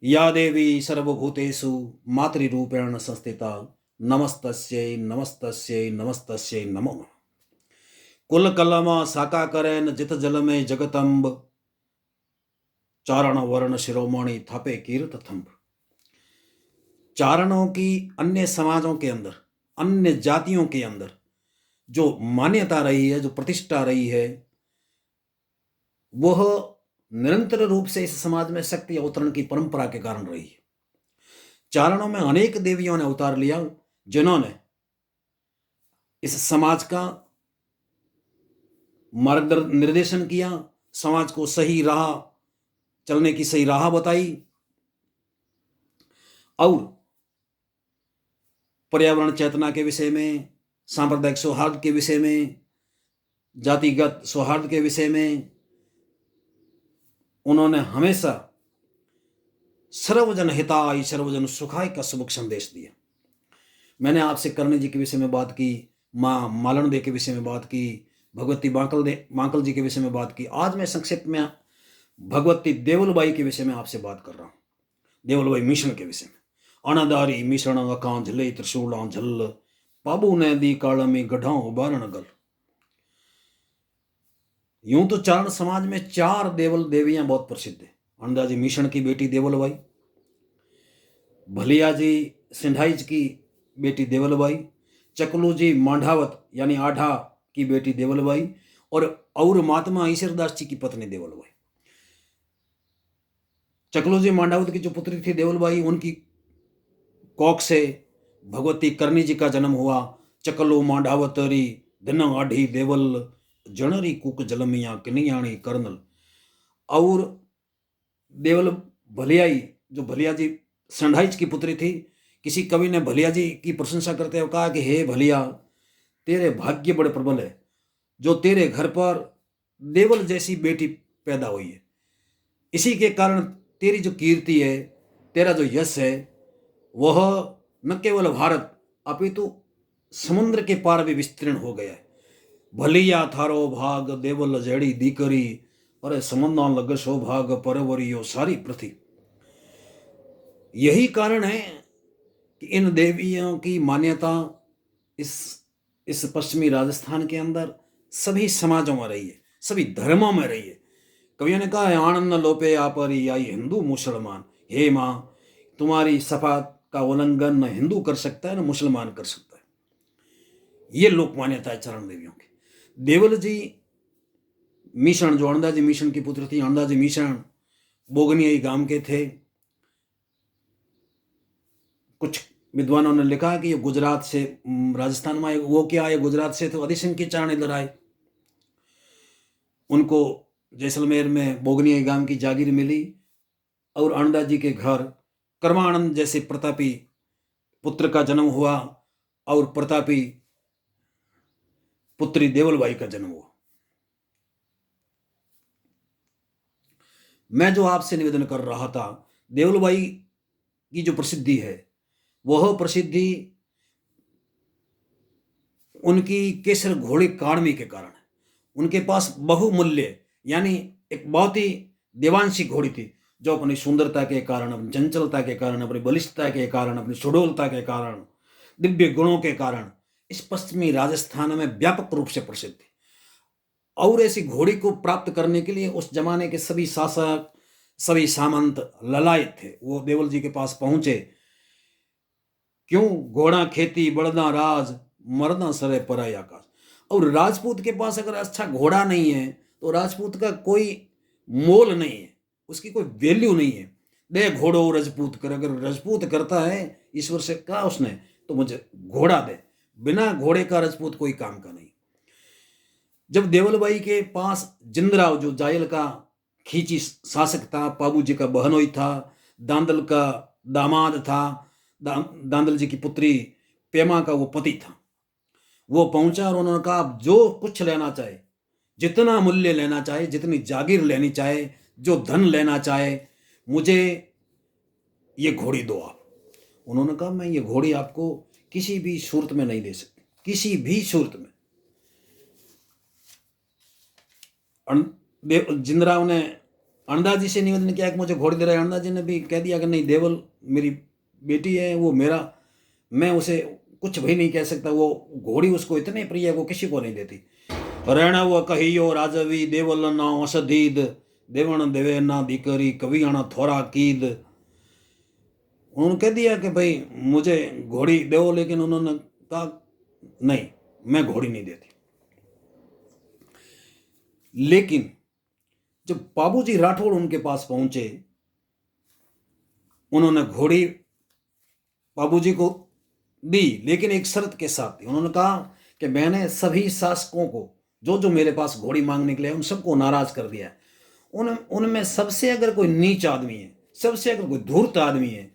या देवी सर्वभूतेषु मातृरूपेण संस्थिता नमस्तस्यै नमस्तस्यै नमस्तस्यै नमो नमः। कुल कलम साकाकरैन जित जल में जगतम्ब चारण वर्ण शिरोमणि थपे कीर्त थंब। चारणों की अन्य समाजों के अंदर, अन्य जातियों के अंदर जो मान्यता रही है, जो प्रतिष्ठा रही है, वह निरंतर रूप से इस समाज में शक्ति अवतरण की परंपरा के कारण रही है। चारणों में अनेक देवियों ने अवतार लिया, जिन्होंने इस समाज का निर्देशन किया, समाज को सही राह चलने की सही राह बताई और पर्यावरण चेतना के विषय में, सांप्रदायिक सौहार्द के विषय में, जातिगत सौहार्द के विषय में उन्होंने हमेशा सर्वजन हिताय सर्वजन सुखाय का सुमुख संदेश दिया। मैंने आपसे कर्ण जी के विषय में बात की, माँ मालन दे के विषय में बात की, भगवती बांकल जी के विषय में बात की। आज मैं संक्षिप्त में भगवती देवलबाई के विषय में आपसे बात कर रहा हूँ, देवलबाई मिश्रण के विषय में। अनादारी मिश्रण अकां झले त्रिशूलां झल पाबू ने दी काल में गढ़ाओ बारण गल। यूं तो चारण समाज में चार देवल देवियां बहुत प्रसिद्ध है। अनदाजी मिश्रण की बेटी देवलबाई, भलिया जी सिंधाइज की बेटी देवलबाई, चकलू जी मांडावत यानी आढ़ा की बेटी देवलबाई और महात्मा ईश्वरदास जी की पत्नी देवलबाई। चकलू जी मांडावत की जो पुत्री थी देवलबाई, उनकी कोख से भगवती करनी जी का जन्म हुआ। चकलू मांडावतरी दिन आढ़ी देवल जनरी कुक जलमिया किनियाणी कर्नल। और देवल भलियाई जो भलिया जी संढाइच की पुत्री थी, किसी कवि ने भलिया जी की प्रशंसा करते हुए कहा कि हे भलिया, तेरे भाग्य बड़े प्रबल है, जो तेरे घर पर देवल जैसी बेटी पैदा हुई है। इसी के कारण तेरी जो कीर्ति है, तेरा जो यश है, वह न केवल भारत अपितु समुद्र के पार भी विस्तीर्ण हो गया है। भलिया थारो भाग देवल जड़ी दीकरी, अरे समुद्र लग सौभाग परवरियो सारी पृथ्वी। यही कारण है कि इन देवियों की मान्यता इस पश्चिमी राजस्थान के अंदर सभी समाजों में रही है, सभी धर्मों में रही है। कवियों ने कहा है, आनंद लोपे आपरी आई हिंदू मुसलमान। हे माँ, तुम्हारी शपथ का उल्लंघन न हिंदू कर सकता है न मुसलमान कर सकता है। ये लोक मान्यता है चरण देवियों की। देवल जी मिश्रण जो अणदाजी मिश्रण की पुत्र थी, अणदाजी मिश्रण बोगनियाई गांव के थे। कुछ विद्वानों ने लिखा कि ये गुजरात से राजस्थान में आए। वो क्या आए गुजरात से, तो अधिसंख्य चारण इधर आए। उनको जैसलमेर में बोगनियाई गांव की जागीर मिली और अणदाजी के घर कर्मानंद जैसे प्रतापी पुत्र का जन्म हुआ और प्रतापी पुत्री देवलबाई का जन्म हुआ। मैं जो आपसे निवेदन कर रहा था, देवलबाई की जो प्रसिद्धि है, वह प्रसिद्धि उनकी केसर घोड़े काढ़ने के कारण है। उनके पास बहुमूल्य यानी एक बहुत ही देवांशी घोड़ी थी, जो अपनी सुंदरता के कारण, अपनी चंचलता के कारण, अपनी बलिष्ठता के कारण, अपनी सुडोलता के कारण, दिव्य गुणों के कारण इस पश्चिमी राजस्थान में व्यापक रूप से प्रसिद्ध थी। और ऐसी घोड़ी को प्राप्त करने के लिए उस जमाने के सभी शासक, सभी सामंत ललायत थे। वो देवल जी के पास पहुंचे। क्यों? घोड़ा खेती बड़दा राज मरदा सरे पराई आकाश। और राजपूत के पास अगर अच्छा घोड़ा नहीं है तो राजपूत का कोई मोल नहीं है, उसकी कोई वैल्यू नहीं है। दे घोड़ो राजपूत कर, अगर राजपूत करता है ईश्वर से कहा उसने, तो मुझे घोड़ा दे। बिना घोड़े का राजपूत कोई काम का नहीं। जब देवलबाई के पास जिंदराव जो जायल का खींची शासक था, पाबू जी का बहनोई था, दांदल का दामाद था, दांदल जी की पुत्री पेमा का वो पति था, वो पहुंचा और उन्होंने कहा, आप जो कुछ लेना चाहे, जितना मूल्य लेना चाहे, जितनी जागीर लेनी चाहे, जो धन लेना चाहे, मुझे ये घोड़ी दो आप। उन्होंने कहा, मैं ये घोड़ी आपको किसी भी सूरत में नहीं दे सकती, किसी भी सूरत में। जिंदराव ने अणदा जी से निवेदन किया कि मुझे घोड़ी दे रहा है। अणदा जी ने भी कह दिया कि नहीं, देवल मेरी बेटी है, वो मेरा, मैं उसे कुछ भी नहीं कह सकता, वो घोड़ी उसको इतनी प्रिय है, वो किसी को नहीं देती। रण वो कहियो राजवी देवल ना औषधीद, देवण देवे ना दीकरी कवि आना थोड़ा कीद। उन्होंने कह दिया कि भाई मुझे घोड़ी दो, लेकिन उन्होंने कहा नहीं, मैं घोड़ी नहीं देती। लेकिन जब बाबूजी राठौड़ उनके पास पहुंचे, उन्होंने घोड़ी बाबूजी को दी, लेकिन एक शर्त के साथ दी। उन्होंने कहा कि मैंने सभी शासकों को जो जो मेरे पास घोड़ी मांगने के लिए उन सबको नाराज कर दिया है। उनमें सबसे अगर कोई नीच आदमी है, सबसे अगर कोई धूर्त आदमी है,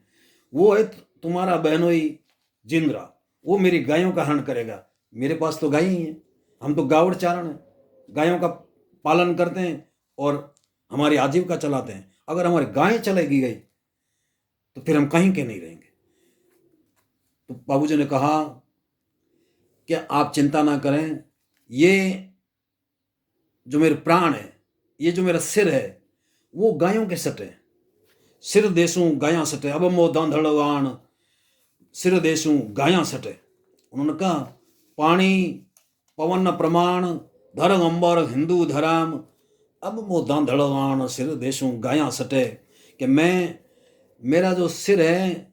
वो है तुम्हारा बहनोई जिंद्रा। वो मेरी गायों का हरण करेगा। मेरे पास तो गाय ही है, हम तो गावड़ चारण है, गायों का पालन करते हैं और हमारी आजीविका चलाते हैं। अगर हमारी गायें चलेगी गई तो फिर हम कहीं के नहीं रहेंगे। तो बाबूजी ने कहा कि आप चिंता ना करें, ये जो मेरे प्राण है, ये जो मेरा सिर है, वो गायों के सटे, सिर देसूं गायां सटे, अब मो दांधड़वान सिर देसूं गायां सटे। उन्होंने कहा पानी पवन प्रमाण धर्म अंबर हिंदू धर्म, अब मो दांधड़वान सिर देसूं गायां सटे, कि मैं, मेरा जो सिर है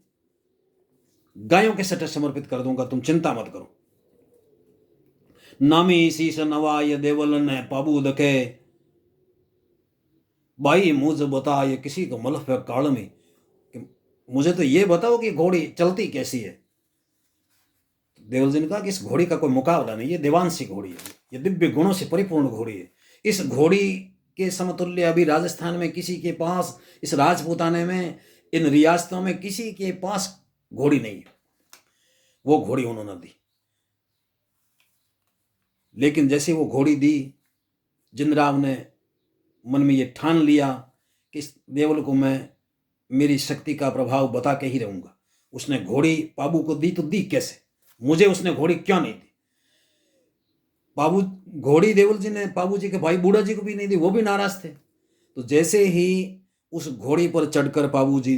गायों के सटे समर्पित कर दूंगा, तुम चिंता मत करो। नामी शीश नवाय देवल ने पाबू दखे, भाई मुझे बता ये किसी को मलफ है काल में, कि मुझे तो ये बताओ कि घोड़ी चलती कैसी है। देवल जी ने कहा कि इस घोड़ी का कोई मुकाबला नहीं, ये देवांशी घोड़ी है, ये दिव्य गुणों से परिपूर्ण घोड़ी है। इस घोड़ी के समतुल्य अभी राजस्थान में किसी के पास, इस राजपूताने में, इन रियासतों में किसी के पास घोड़ी नहीं है। वो घोड़ी उन्होंने दी। लेकिन जैसे वो घोड़ी दी, जिंदराव ने मन में ये ठान लिया कि इस देवल को मैं मेरी शक्ति का प्रभाव बता के ही रहूंगा। उसने घोड़ी बाबू को दी तो दी कैसे, मुझे उसने घोड़ी क्यों नहीं दी। बाबू घोड़ी देवल जी ने बाबू जी के भाई बूढ़ा जी को भी नहीं दी, वो भी नाराज थे। तो जैसे ही उस घोड़ी पर चढ़कर बाबू जी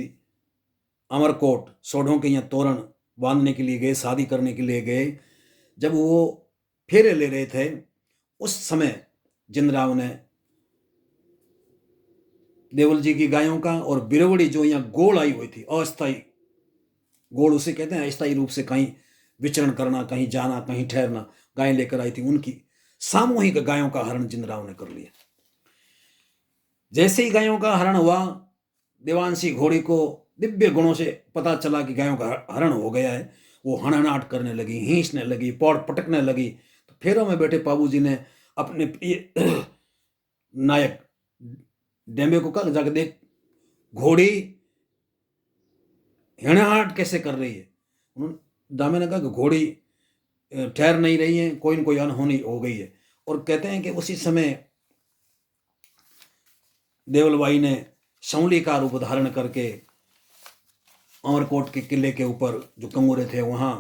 अमरकोट सोढ़ों के यहाँ तोरण बांधने के लिए गए, शादी करने के लिए गए, जब वो फेरे ले रहे थे, उस समय जिंदराव ने देवल जी की गायों का और बिरवड़ी जो यहाँ गोड़ आई हुई थी, अस्थाई गोड़ उसे कहते हैं, अस्थाई रूप से कहीं विचरण करना, कहीं जाना, कहीं ठहरना, गायें लेकर आई थी, उनकी सामूहिक गायों का हरण जिंदराव ने कर लिया। जैसे ही गायों का हरण हुआ, देवांशी घोड़ी को दिव्य गुणों से पता चला कि गायों का हरण हो गया है। वो हणानाट करने लगी, हींचने लगी, पौड़ पटकने लगी। तो फेरों में बैठे बाबूजी ने अपने प्रिय नायक डेम्बे को कहा जाकर देख घोड़ी हिणाहट कैसे कर रही है। उन्होंने दामे ने कहा कि घोड़ी ठहर नहीं रही है, कोई न कोई अनहोनी हो गई है। और कहते हैं कि उसी समय देवलबाई ने संवली का रूप धारण करके अमरकोट के किले के ऊपर जो कंगूरे थे वहां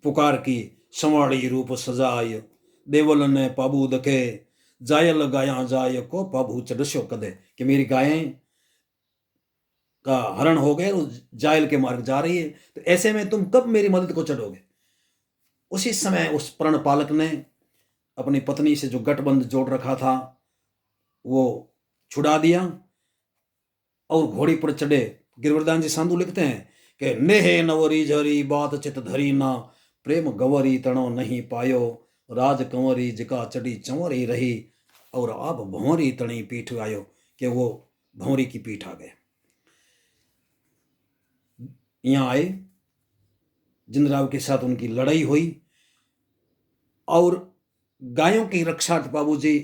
पुकार की, संवाड़ी रूप सजाय देवल ने पाबू दखे, जायल गाया जाय को पाबू चढ़स्यो कदे, कि मेरी गायें का हरण हो गया, जायल के मार्ग जा रही है, तो ऐसे में तुम कब मेरी मदद को चढ़ोगे। उसी समय उस प्रण पालक ने अपनी पत्नी से जो गठबंध जोड़ रखा था वो छुड़ा दिया और घोड़ी पर चढ़े। गिरवरदान जी सांधु लिखते हैं कि नेहे नवरी झरी बात चित धरी ना, प्रेम गवरी तणो नहीं पायो, राज कंवरी जिका चढ़ी चंवरी रही, और आप भंवरी तणी पीठ आयो, कि वो भंवरी की पीठ आ गए। यहाँ आए, जिंदराव के साथ उनकी लड़ाई हुई और गायों की रक्षार्थ बाबूजी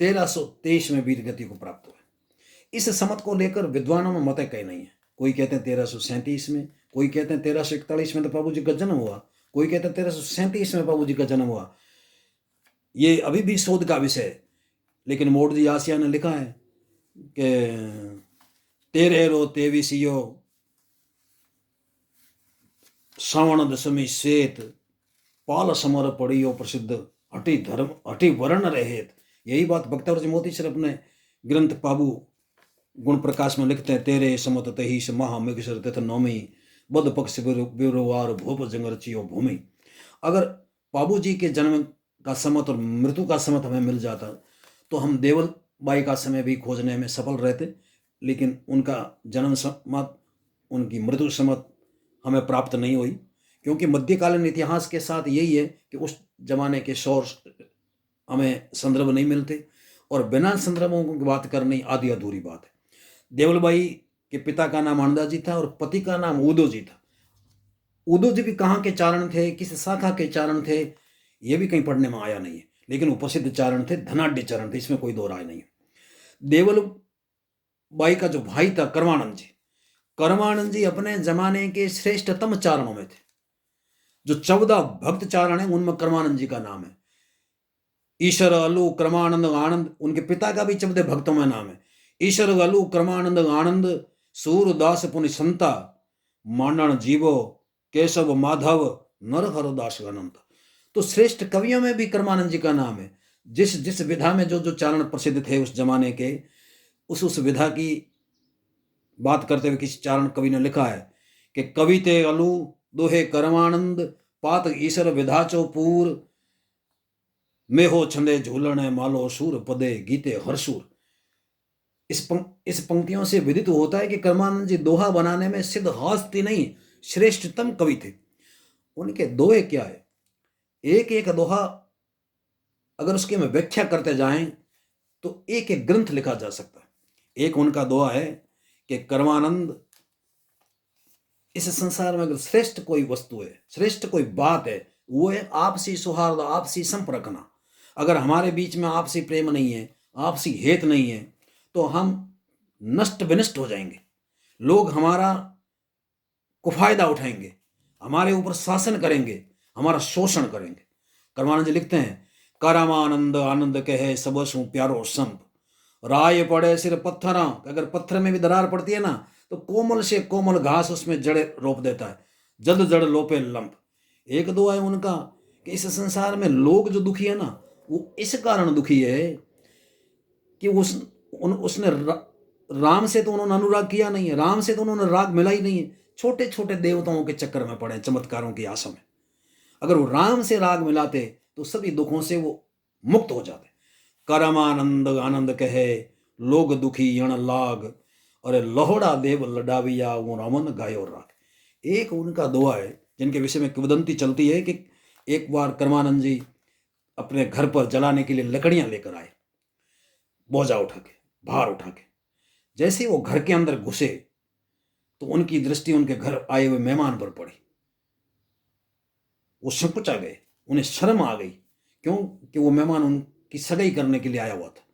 1323 में वीर गति को प्राप्त हुए। इस समत को लेकर विद्वानों में मत कई नहीं है। कोई कहते हैं 1337 में, कोई कहते हैं 1341 में तो बाबूजी का जन्म हुआ, कोई कहते हैं 1337 में बाबूजी का जन्म हुआ। ये अभी भी शोध का विषय है। लेकिन मोड़जी आसिया ने लिखा है कि तेरे रो तेविसियो श्रावण दशमी श्वेत, पाल समर पड़ियो प्रसिद्ध, हटी धर्म हटी वर्ण रहेत। यही बात भक्तवर मोती सर अपने ग्रंथ पाबू गुण प्रकाश में लिखते हैं, तेरे समत तहीश महामिघसर तिथ नौमी बद पक्ष बिरुवार भूप जंगर चियो भूमि। अगर बाबू जी के जन्म का समत और मृत्यु का समत हमें मिल जाता तो हम देवल बाई का समय भी खोजने में सफल रहते, लेकिन उनका जन्म समत, उनकी मृत्यु समत हमें प्राप्त नहीं हुई, क्योंकि मध्यकालीन इतिहास के साथ यही है कि उस जमाने के सोर्स हमें संदर्भ नहीं मिलते, और बिना संदर्भों की बात करनी आधी अधूरी बात है। देवलबाई के पिता का नाम आनंदा जी था और पति का नाम उदो जी था। उदो जी भी कहाँ के चारण थे, किस शाखा के चारण थे, ये भी कहीं पढ़ने में आया नहीं है, लेकिन वो प्रसिद्ध चारण थे, धनाढ़ चारण थे, इसमें कोई दो राय नहीं है। देवल बाई का जो भाई था करमानंद जी अपने जमाने के श्रेष्ठतम चारणों में थे। जो 14 भक्त चारण है उनमें करमानंद जी का नाम है। ईश्वर अलू क्रमानंद आनंद उनके पिता का भी 14 भक्तों में नाम है। ईश्वर अलू क्रमानंद आनंद सूरदास पुनि संता मानन जीवो केशव माधव नर हरदास अनंत। तो श्रेष्ठ कवियों में भी करमानंद जी का नाम है। जिस जिस विधा में जो जो चारण प्रसिद्ध थे उस जमाने के, उस विधा की बात करते हुए किसी चारण कवि ने लिखा है कि कविते अलू दोहे करमानंद पात ईश्वर विधाचो पूर में हो छंदे झूलने मालो सूर पदे गीते हरसूर। इस पंक्तियों से विदित होता है कि करमानंद जी दोहा बनाने में सिद्ध हस्ती नहीं, श्रेष्ठतम कवि थे। उनके दोहे क्या है, एक एक दोहा अगर उसकी हम व्याख्या करते जाएं तो एक एक ग्रंथ लिखा जा सकता है। एक उनका दोहा है कि करमानंद, इस संसार में अगर श्रेष्ठ कोई वस्तु है, श्रेष्ठ कोई बात है, वो है आपसी सौहार्द, आपसी संपर्क रखना। अगर हमारे बीच में आपसी प्रेम नहीं है, आपसी हेत नहीं है, तो हम नष्ट विनष्ट हो जाएंगे। लोग हमारा कुफायदा उठाएंगे, हमारे ऊपर शासन करेंगे, हमारा शोषण करेंगे। करमानंद जी लिखते हैं, करमानंद आनंद कहे सबसु प्यारो संप राय पड़े सिर पत्थरा। अगर पत्थर में भी दरार पड़ती है ना तो कोमल से कोमल घास उसमें जड़े रोप देता है, जड़ जड़ लोपे लंप। एक दो है उनका कि इस संसार में लोग जो दुखी है ना, वो इस कारण दुखी है कि उसने राम से तो उन्होंने अनुराग किया नहीं है, राम से तो उन्होंने राग मिला ही नहीं है। छोटे छोटे देवताओं के चक्कर में पड़े, चमत्कारों की आशा में। अगर वो राम से राग मिलाते तो सभी दुखों से वो मुक्त हो जाते। करमानंद आनंद कहे लोग दुखी यण लाग, और लोहड़ा देव लडाविया वो रामन गायो राग। एक उनका दोहा है जिनके विषय में किंवदंती चलती है कि एक बार करमानंद जी अपने घर पर जलाने के लिए लकड़ियां लेकर आए, बोझा उठा के, भार उठा के। जैसे वो घर के अंदर घुसे तो उनकी दृष्टि उनके घर आए हुए मेहमान पर पड़ी। वो संकुचा गए, उन्हें शर्म आ गई, क्यों कि वो मेहमान उनकी सगाई करने के लिए आया हुआ था।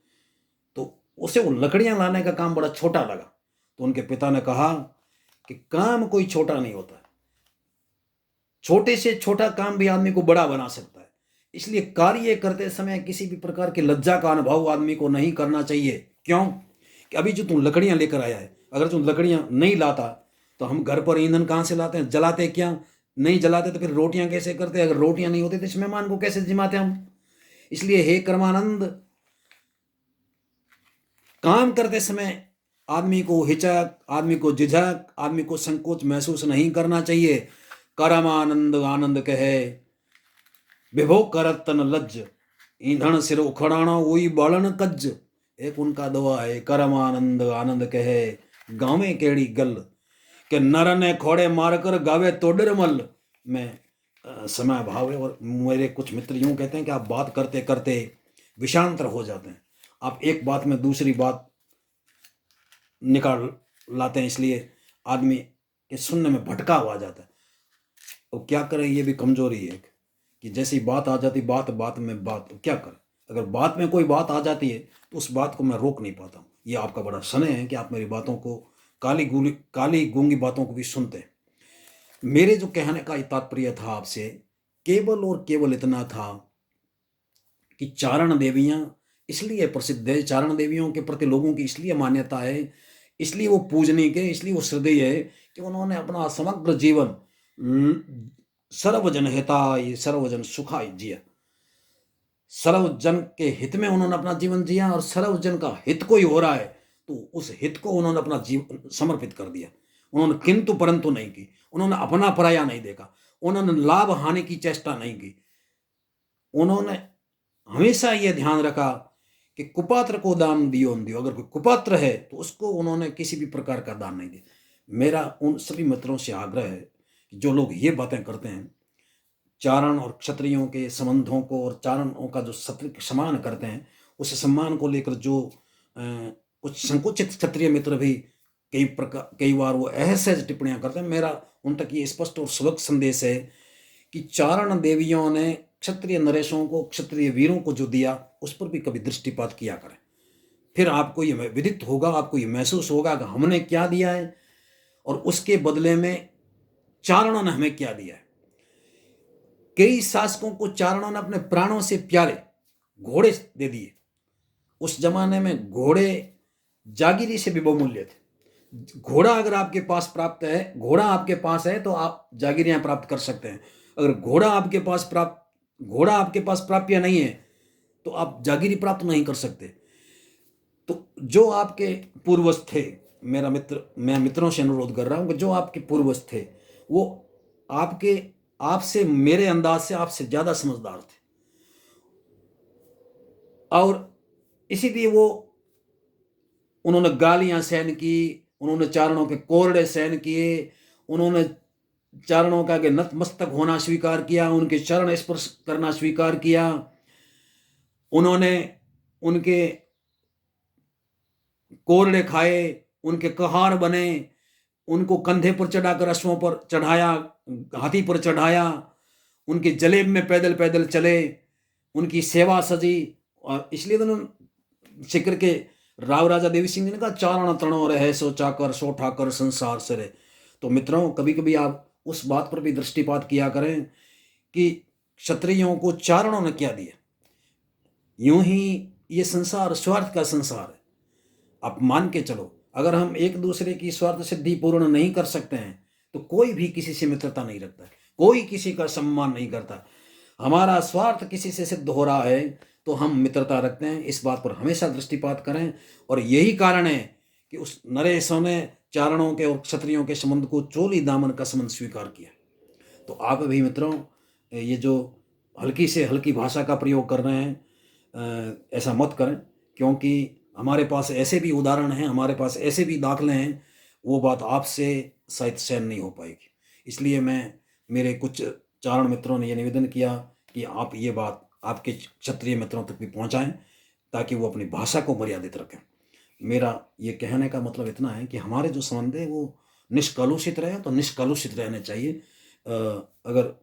तो उसे वो लकड़ियां लाने का काम बड़ा छोटा लगा। तो उनके पिता ने कहा कि काम कोई छोटा नहीं होता, छोटे से छोटा काम भी आदमी को बड़ा बना सकता है। इसलिए कार्य करते समय किसी भी प्रकार की लज्जा का अनुभव आदमी को नहीं करना चाहिए। क्यों कि अभी जो तुम लकड़ियां लेकर आया है, अगर तुम लकड़ियां नहीं लाता तो हम घर पर ईंधन कहाँ से लाते हैं, जलाते क्या, नहीं जलाते तो फिर रोटियां कैसे करते, अगर रोटियां नहीं होती तो इस मेहमान को कैसे जिमाते हम। इसलिए हे कर्मानंद, काम करते समय आदमी को हिचक, आदमी को झिझक, आदमी को संकोच महसूस नहीं करना चाहिए। करमानंद आनंद कहे विभो करत तन लज्ज, ईंधन सिर उखड़ाना वही बालन कज्ज। एक उनका दोहा है, करमानंद आनंद कहे गावे केड़ी गल, कि नर ने खोड़े मारकर गावे तोडर मल। मैं समय अभाव है और मेरे कुछ मित्र यूं कहते हैं कि आप बात करते करते विषांतर हो जाते हैं, आप एक बात में दूसरी बात निकाल लाते हैं, इसलिए आदमी के सुनने में भटकाव आ जाता है। तो क्या करें, ये भी कमजोरी है कि जैसी बात आ जाती बात बात में बात, तो क्या करें। अगर बात में कोई बात आ जाती है तो उस बात को मैं रोक नहीं पाता हूँ। ये आपका बड़ा स्नेह है कि आप मेरी बातों को, काली गूंगी बातों को भी सुनते हैं। मेरे जो कहने का तात्पर्य था आपसे, केवल और केवल इतना था कि चारण देवियां इसलिए प्रसिद्ध है, चारण देवियों के प्रति लोगों की इसलिए मान्यता है, इसलिए वो पूजनीय के, इसलिए वो श्रद्धेय है कि उन्होंने अपना समग्र जीवन सर्वजन हिताय सर्वजन सुखाय जिया। सर्वजन के हित में उन्होंने अपना जीवन जिया, और सर्वजन का हित कोई हो रहा है तो उस हित को उन्होंने अपना जीवन समर्पित कर दिया। उन्होंने किंतु परंतु नहीं की, उन्होंने अपना पराया नहीं देखा, उन्होंने लाभ हानि की चेष्टा नहीं की। उन्होंने हमेशा ये ध्यान रखा कि कुपात्र को दान दियो, अगर कोई कुपात्र है तो उसको उन्होंने किसी भी प्रकार का दान नहीं दिया। मेरा उन सभी मित्रों से आग्रह है कि जो लोग ये बातें करते हैं, चारण और क्षत्रियों के संबंधों को और चारणों का जो सम्मान करते हैं, उस सम्मान को लेकर जो कुछ संकुचित क्षत्रिय मित्र भी कई बार वो असहज टिप्पणियां करते हैं, मेरा उन तक ये स्पष्ट और सुलभ संदेश है कि चारण देवियों ने क्षत्रिय नरेशों को, क्षत्रिय वीरों को जो दिया, उस पर भी कभी दृष्टिपात किया करें। फिर आपको ये विदित होगा, आपको ये महसूस होगा कि हमने क्या दिया है और उसके बदले में चारणों ने हमें क्या दिया है। कई शासकों को चारणों ने अपने प्राणों से प्यारे घोड़े दे दिए। उस जमाने में घोड़े जागीरी से भी बहुमूल्य थे। घोड़ा अगर आपके पास प्राप्त है, घोड़ा आपके पास है तो आप जागीरियां प्राप्त कर सकते हैं। अगर घोड़ा आपके पास प्राप्य नहीं है तो आप जागीरी प्राप्त नहीं कर सकते। तो जो आपके पूर्वज थे, मैं मित्रों से अनुरोध कर रहा हूं कि जो आपके पूर्वज थे वो आपसे, मेरे अंदाज से आपसे ज्यादा समझदार थे, और इसीलिए उन्होंने गालियां सहन की, उन्होंने चारणों के कोरड़े सहन किए, उन्होंने चारणों का के नतमस्तक होना स्वीकार किया, उनके चरण स्पर्श करना स्वीकार किया, उन्होंने उनके कोरड़े खाए, उनके कहार बने, उनको कंधे पर चढ़ाकर अश्वों पर चढ़ाया, हाथी पर चढ़ाया, उनके जलेब में पैदल पैदल चले, उनकी सेवा सजी। और इसलिए तो शिकर के राव राजा देवी सिंह ने कहा, चारण तणो रहे सो चाकर, सो ठाकर संसार सरे। तो मित्रों, कभी कभी आप उस बात पर भी दृष्टिपात किया करें कि क्षत्रियों को चारणों ने क्या दिया। यूं ही ये संसार स्वार्थ का संसार है। आप मान के चलो, अगर हम एक दूसरे की स्वार्थ सिद्धि पूर्ण नहीं कर सकते हैं तो कोई भी किसी से मित्रता नहीं रखता है, कोई किसी का सम्मान नहीं करता। हमारा स्वार्थ किसी से सिद्ध हो रहा है तो हम मित्रता रखते हैं। इस बात पर हमेशा दृष्टिपात करें। और यही कारण है कि उस नरेशों ने चारणों के और क्षत्रियों के संबंध को चोली दामन का संबंध स्वीकार किया। तो आप भी मित्रों, ये जो हल्की से हल्की भाषा का प्रयोग कर रहे हैं, ऐसा मत करें, क्योंकि हमारे पास ऐसे भी उदाहरण हैं, हमारे पास ऐसे भी दाखले हैं, वो बात आपसे शायद सहन नहीं हो पाएगी। इसलिए मेरे कुछ चारण मित्रों ने यह निवेदन किया कि आप ये बात आपके क्षत्रिय मित्रों तक भी पहुंचाएं ताकि वो अपनी भाषा को मर्यादित रखें। मेरा ये कहने का मतलब इतना है कि हमारे जो संबंध है वो निष्कलुषित रहे, तो निष्कलुषित रहने चाहिए। अगर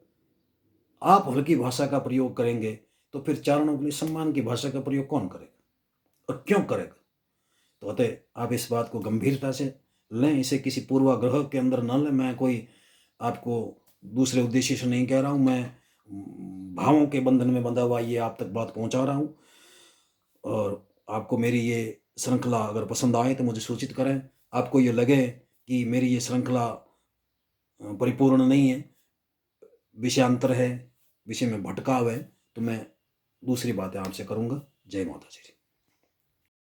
आप हल्की भाषा का प्रयोग करेंगे तो फिर चारणों के लिए सम्मान की भाषा का प्रयोग कौन करेगा और क्यों करेगा। तो अतः आप इस बात को गंभीरता से लें, इसे किसी पूर्वाग्रह के अंदर न लें। मैं कोई आपको दूसरे उद्देश्य से नहीं कह रहा हूँ, मैं भावों के बंधन में बंधा हुआ ये आप तक बात पहुँचा रहा हूँ। और आपको मेरी ये श्रृंखला अगर पसंद आए तो मुझे सूचित करें। आपको ये लगे कि मेरी ये श्रृंखला परिपूर्ण नहीं है, विषयांतर है, विषय में भटकाव है, तो मैं दूसरी बातें आपसे करूँगा। जय माता जी।